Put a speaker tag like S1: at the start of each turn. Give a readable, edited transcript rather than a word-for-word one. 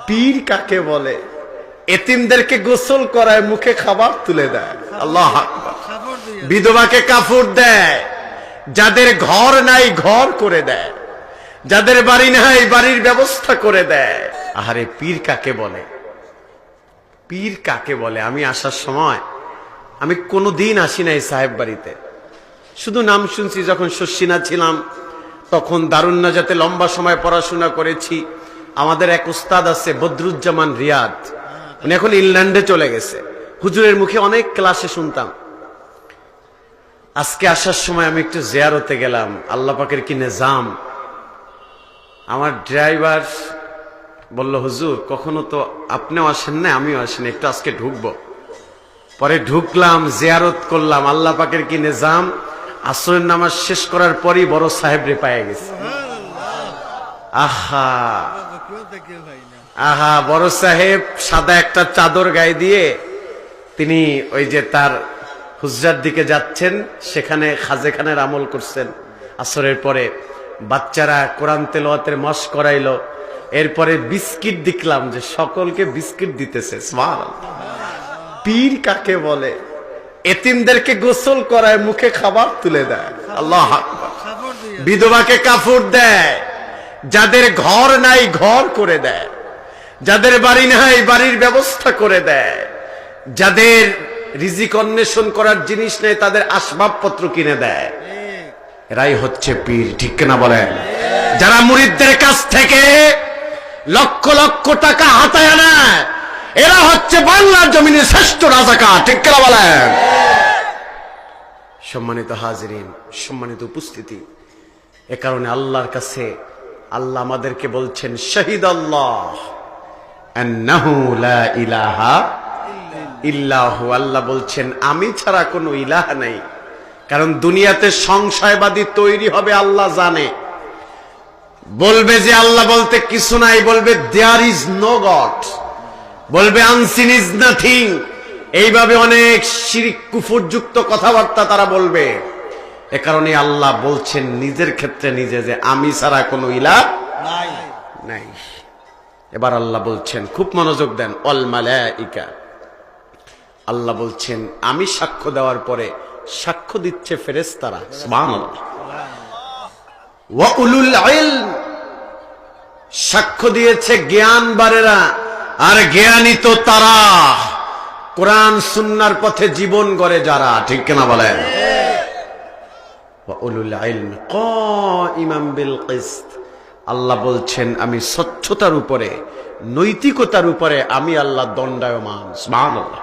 S1: পীর কাকে বলে? এতিমদেরকে গোসল করায়, মুখে খাবার তুলে দেয়, আল্লাহ আকবার। বিধবাকে কাপড় দেয়, যাদের ঘর নাই ঘর করে দেয়, যাদের বাড়ি নাই বাড়ির ব্যবস্থা করে দেয়। আহারে পীর কাকে বলে? পীর কাকে বলে? আমি আসার সময় আমি কোনোদিন আসি নাই সাহেব বাড়িতে, শুধু নাম শুনছি। যখন শশিনা ছিলাম তখন দারুন নাজাতে লম্বা সময় পড়াশোনা করেছি। আমাদের এক উস্তাদ আছে বদরুজ্জামান রিয়াদ, উনি এখন ইংল্যান্ডে চলে গেছে। হুজুরের মুখে অনেক ক্লাসে শুনতাম। আজকে আসার সময় আমি একটু জিয়ারতে গেলাম। আল্লাহ পাকের কি নিজাম! আমার ড্রাইভার বলল, হুজুর কখনো তো আপনিও আসেন না, আমিও আসেন, একটু আজকে ঢুকবো। পরে ঢুকলাম, জিয়ারত করলাম। আল্লাহ পাকের কি নিজাম! আসরের নামাজ শেষ করার পরই বড় সাহেব রে পায়ে গেছে। আহা আহা, বড় সাহেব সাদা একটা চাদর গায়ে দিয়ে তিনি ওই যে তার হুজরার দিকে যাচ্ছেন, সেখানে খাজেখানের আমল করছেন। আসরের পরে বাচ্চারা কোরআন তেলাওয়াতের মশ করাইলো। এরপরে বিস্কিট দেখলাম যে সকলকে বিস্কিট দিতেছে। সুবহানাল্লাহ। পীর কাকে বলে? এতিমদেরকে গোসল করায়, মুখে খাবার তুলে দেয়, আল্লাহ আকবার। বিধবাকে কাপড় দেয়, যাদের ঘর নাই ঘর করে দেয়, যাদের বাড়ি নাই বাড়ির ব্যবস্থা করে দেয়, যাদের রিজিক অন্বেষণ করার জিনিস নেই তাদের আসবাবপত্র কিনে দেয়। এরাই হচ্ছে পীর, ঠিক কিনা বলেন? যারা মুরিদদের কাছ থেকে লক্ষ লক্ষ টাকা হাতায় নেয়, এরা হচ্ছে বাংলার জমিনের শ্রেষ্ঠ রাজাকার, ঠিক কিনা বলেন? সম্মানিত হাজিরিন, সম্মানিত উপস্থিতি, এ কারণে আল্লাহর কাছে আল্লাহ আমাদেরকে বলছেন, শহীদ আল্লাহ আন্নাহু লা ইলাহা ইল্লাহু। আল্লাহ বলছেন আমি ছাড়া কোনো ইলাহ নাই। কারণ দুনিয়াতে সংশয়বাদী তৈরি হবে, আল্লাহ জানে। বলবে যে আল্লাহ বলতে কিছু নাই, বলবে দেয়ার ইজ নো গড, বলবে আনসিন ইজ নাথিং। এইভাবে অনেক শিরক কুফরযুক্ত কথাবার্তা তারা বলবে। এ কারণে আল্লাহ বলছেন নিজের ক্ষেত্রে নিজে যে আমি ছাড়া কোনো ইলাহ নাই। এবার আল্লাহ বলছেন, খুব মনোযোগ দেন, অল মালাইকা। আল্লাহ বলছেন আমি সাক্ষ্য দেওয়ার পরে সাক্ষ্য দিচ্ছে ফেরেশতারা। সুবহানাল্লাহ। ওয়া উলুল ইলম, সাক্ষ্য দিয়েছে জ্ঞানবারেরা। আর জ্ঞানী তো তারা কোরআন সুন্নাহর পথে জীবন গড়ে যারা, ঠিক কিনা বলেন? ওয়া উলুল ইলম কাইমান বিল কিসত। আল্লাহ বলছেন আমি স্বচ্ছতার উপরে, নৈতিকতার উপরে আমি আল্লাহ দণ্ডায়মান। সুবহানাল্লাহ।